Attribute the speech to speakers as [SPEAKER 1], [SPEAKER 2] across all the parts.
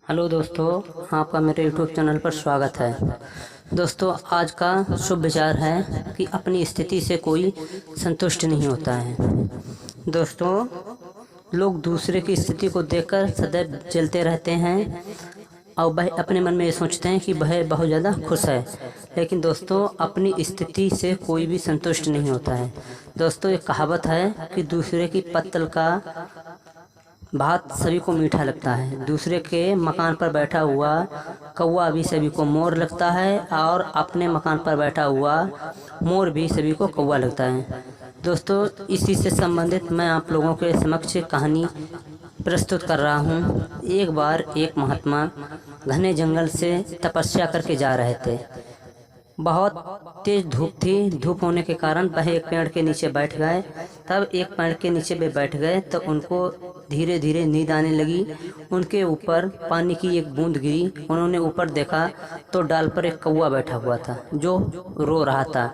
[SPEAKER 1] Hello दोस्तों, आपका मेरे यूट्यूब चैनल पर स्वागत है। दोस्तों, आज का शुभ विचार है कि अपनी स्थिति से कोई संतुष्ट नहीं होता है। दोस्तों, लोग दूसरे की स्थिति को देखकर सदैव जलते रहते हैं और वह अपने मन में ये सोचते हैं कि वह बहुत ज़्यादा खुश है। लेकिन दोस्तों, अपनी स्थिति से कोई भी संतुष्ट नहीं होता है। दोस्तों, एक कहावत है कि दूसरे की पत्तल का बात सभी को मीठा लगता है। दूसरे के मकान पर बैठा हुआ कौवा भी सभी को मोर लगता है और अपने मकान पर बैठा हुआ मोर भी सभी को कौवा लगता है। दोस्तों, इसी से संबंधित मैं आप लोगों के समक्ष कहानी प्रस्तुत कर रहा हूँ। एक बार एक महात्मा घने जंगल से तपस्या करके जा रहे थे। बहुत तेज धूप थी। धूप होने के कारण वह एक पेड़ के नीचे बैठ गए। तब एक पेड़ के नीचे वे बैठ गए तो उनको धीरे धीरे नींद आने लगी। उनके ऊपर पानी की एक बूंद गिरी। उन्होंने ऊपर देखा तो डाल पर एक कौवा बैठा हुआ था जो रो रहा था।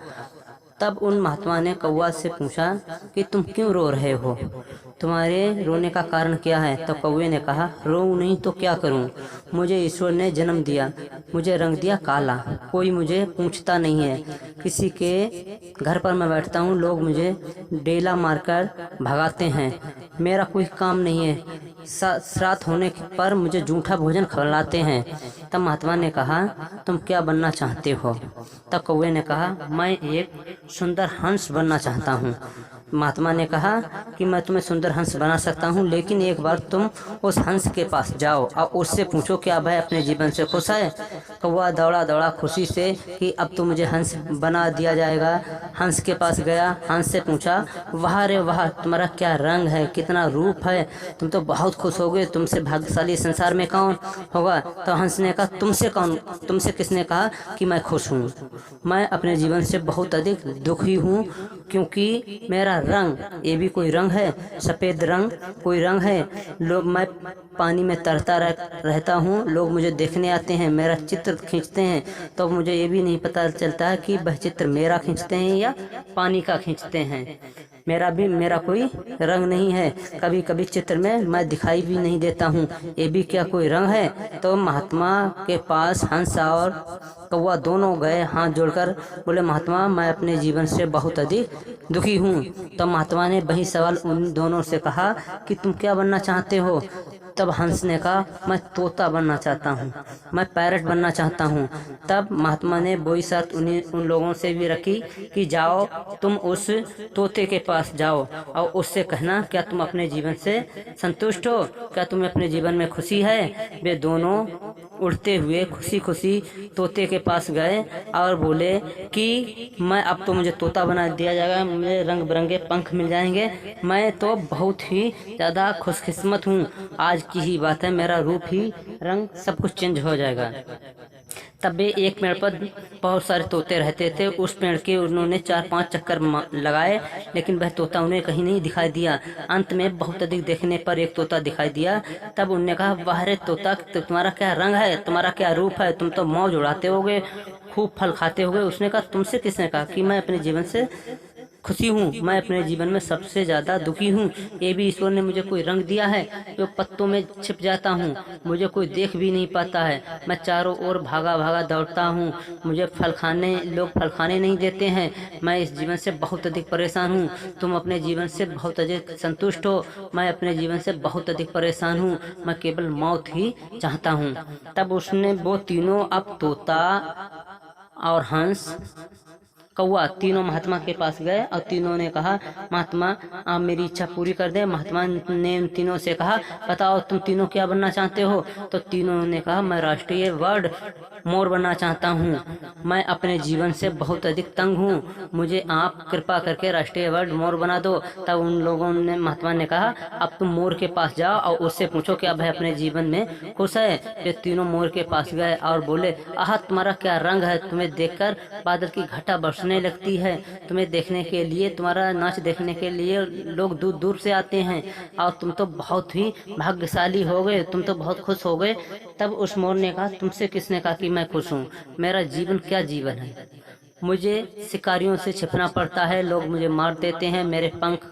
[SPEAKER 1] तब उन महात्मा ने कौवा से पूछा कि तुम क्यों रो रहे हो, तुम्हारे रोने का कारण क्या है। तो कौवे ने कहा, रो नहीं तो क्या करूं, मुझे ईश्वर ने जन्म दिया, मुझे रंग दिया काला, कोई मुझे पूछता नहीं है। किसी के घर पर मैं बैठता हूं, लोग मुझे डेला मारकर भगाते हैं, मेरा कोई काम नहीं है। श्राद्ध होने पर मुझे जूठा भोजन खिलाते हैं। तब महात्मा ने कहा, तुम क्या बनना चाहते हो। तब कौवे ने कहा, मैं एक सुंदर हंस बनना चाहता हूँ। महात्मा ने कहा कि मैं तुम्हें सुंदर हंस बना सकता हूँ, लेकिन एक बार तुम उस हंस के पास जाओ और उससे पूछो क्या वह अपने जीवन से खुश है। कौवा दौड़ा दौड़ा खुशी से कि अब तो मुझे हंस बना दिया जाएगा। हंस के पास गया, हंस से पूछा, वाह रे वाह, तुम्हारा क्या रंग है, कितना रूप है, तुम तो बहुत खुश होगे, तुमसे भाग्यशाली संसार में कौन होगा। तो हंस ने कहा, तुमसे किसने कहा कि मैं खुश हूँ। मैं अपने जीवन से बहुत अधिक दुखी हूँ, क्योंकि मेरा रंग, ये भी कोई रंग है, सफ़ेद रंग कोई रंग है। लोग, मैं पानी में तैरता रहता हूँ, लोग मुझे देखने आते हैं, मेरा चित्र खींचते हैं, तो मुझे ये भी नहीं पता चलता है कि वह चित्र मेरा खींचते हैं या पानी का खींचते हैं। मेरा कोई रंग नहीं है। कभी कभी चित्र में मैं दिखाई भी नहीं देता हूँ, ये भी क्या कोई रंग है। तो महात्मा के पास हंस और कौवा दोनों गए, हाथ जोड़कर बोले, महात्मा, मैं अपने जीवन से बहुत अधिक दुखी हूँ। तो महात्मा ने वही सवाल उन दोनों से कहा कि तुम क्या बनना चाहते हो। तब हंस ने कहा, मैं तोता बनना चाहता हूँ, मैं पैरट बनना चाहता हूँ। तब महात्मा ने वही शर्त उन लोगों से भी रखी कि जाओ, तुम उस तोते के पास जाओ और उससे कहना, क्या तुम अपने जीवन से संतुष्ट हो, क्या तुम्हें अपने जीवन में खुशी है। वे दोनों उड़ते हुए खुशी खुशी तोते के पास गए और बोले कि मैं, अब तो मुझे तोता बना दिया जाएगा, मुझे रंग बिरंगे पंख मिल जाएंगे, मैं तो बहुत ही ज़्यादा खुशकिस्मत हूँ, आज की ही बात है, मेरा रूप ही रंग सब कुछ चेंज हो जाएगा। तब वे एक पेड़ पर बहुत सारे तोते रहते थे। उस पेड़ के उन्होंने 4-5 चक्कर लगाए, लेकिन वह तोता उन्हें कहीं नहीं दिखाई दिया। अंत में बहुत अधिक देखने पर एक तोता दिखाई दिया। तब उन्होंने कहा, वाह रे तोता, तुम्हारा क्या रंग है, तुम्हारा क्या रूप है, तुम तो मौज उड़ाते होगे, खूब फल खाते होगे। उसने कहा, तुमसे किसने कहा कि मैं अपने जीवन से खुशी हूँ, मैं अपने जीवन में सबसे ज़्यादा दुखी हूँ। ये भी ईश्वर ने मुझे कोई रंग दिया है जो पत्तों में छिप जाता हूँ, मुझे कोई देख भी नहीं पाता है, मैं चारों ओर भागा भागा दौड़ता हूँ, मुझे लोग फल खाने नहीं देते हैं, मैं इस जीवन से बहुत अधिक परेशान हूँ। तुम अपने जीवन से बहुत अधिक संतुष्ट हो, मैं अपने जीवन से बहुत अधिक परेशान हूँ, मैं केवल मौत ही चाहता हूँ। तब उसने वो तीनों, अब तोता और हंस, कौवा, तीनों महात्मा के पास गए और तीनों ने कहा, महात्मा, आप मेरी इच्छा पूरी कर दें। महात्मा ने उन तीनों से कहा, बताओ तुम तीनों क्या बनना चाहते हो। तो तीनों ने कहा, मैं राष्ट्रीय बर्ड मोर बनना चाहता हूँ, मैं अपने जीवन से बहुत अधिक तंग हूँ, मुझे आप कृपा करके राष्ट्रीय बर्ड मोर बना दो। तब उन लोगों ने, महात्मा ने कहा, अब तुम मोर के पास जाओ और उससे पूछो क्या वह अपने जीवन में खुश है। वे तीनों मोर के पास गए और बोले, आह, तुम्हारा क्या रंग है, तुम्हें देखकर बादल की घटा बरसने लगती है, तुम्हें देखने के लिए, तुम्हारा नाच देखने के लिए लोग दूर दूर से आते हैं और तुम तो बहुत ही भाग्यशाली हो गए, तुम तो बहुत खुश हो गए। तब उस मोर ने कहा, तुमसे किसने कहा कि मैं खुश हूँ, मेरा जीवन क्या जीवन है, मुझे शिकारियों से छिपना पड़ता है, लोग मुझे मार देते हैं, मेरे पंख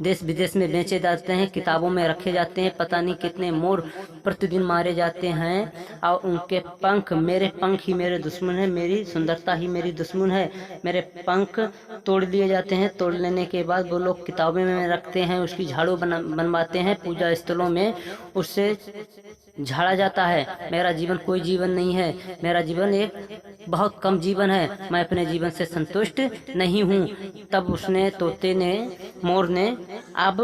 [SPEAKER 1] देश विदेश में बेचे जाते हैं, किताबों में रखे जाते हैं, पता नहीं कितने मोर प्रतिदिन मारे जाते हैं। और उनके पंख, मेरे पंख ही मेरे दुश्मन है, मेरी सुंदरता ही मेरी दुश्मन है। मेरे पंख तोड़ लिए जाते हैं, तोड़ लेने के बाद वो लोग किताबों में रखते हैं, उसकी झाड़ू बनवाते हैं पूजा स्थलों में, उससे झाड़ा जाता है। मेरा जीवन कोई जीवन नहीं है, मेरा जीवन एक बहुत कम जीवन है, मैं अपने जीवन से संतुष्ट नहीं हूँ। तब उसने, तोते ने, मोर ने अब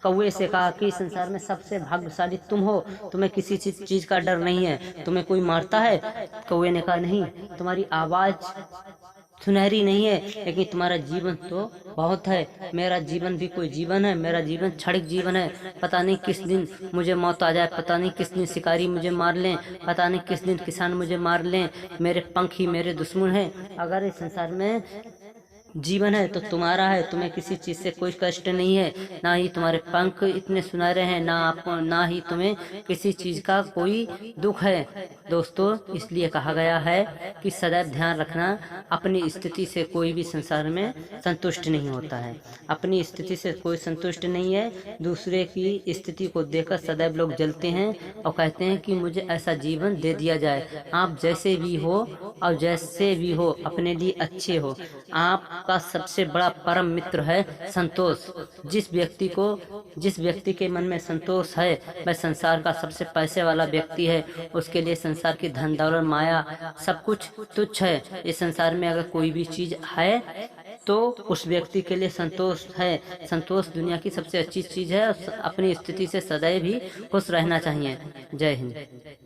[SPEAKER 1] कौवे से कहा कि संसार में सबसे भाग्यशाली तुम हो, तुम्हें किसी चीज का डर नहीं है। तुम्हें कोई मारता है? कौवे ने कहा नहीं, तुम्हारी आवाज सुनहरी नहीं है, लेकिन तुम्हारा जीवन तो बहुत है। मेरा जीवन भी कोई जीवन है, मेरा जीवन क्षणिक जीवन है। पता नहीं किस दिन मुझे मौत आ जाए, पता नहीं किस दिन शिकारी मुझे मार लें, पता नहीं किस दिन किसान मुझे मार लें। मेरे पंख ही मेरे दुश्मन हैं। अगर इस संसार में जीवन है तो तुम्हारा है, तुम्हें किसी चीज से कोई कष्ट नहीं है, ना ही तुम्हारे पंख इतने सुनहरे हैं, ना ही तुम्हें किसी चीज का कोई दुख है। दोस्तों, इसलिए कहा गया है कि सदैव ध्यान रखना, अपनी स्थिति से कोई भी संसार में संतुष्ट नहीं होता है। अपनी स्थिति से कोई संतुष्ट नहीं है। दूसरे की स्थिति को देखकर सदैव लोग जलते हैं और कहते हैं कि मुझे ऐसा जीवन दे दिया जाए। आप जैसे भी हो और जैसे भी हो, अपने लिए अच्छे हो। आपका सबसे बड़ा परम मित्र है संतोष। जिस व्यक्ति के मन में संतोष है, वह संसार का सबसे पैसे वाला व्यक्ति है। उसके लिए संसार की धन दौलत, माया, सब कुछ तुच्छ है। इस संसार में अगर कोई भी चीज है तो उस व्यक्ति के लिए संतोष है। संतोष दुनिया की सबसे अच्छी चीज है। अपनी स्थिति से सदैव ही खुश रहना चाहिए। जय हिंद।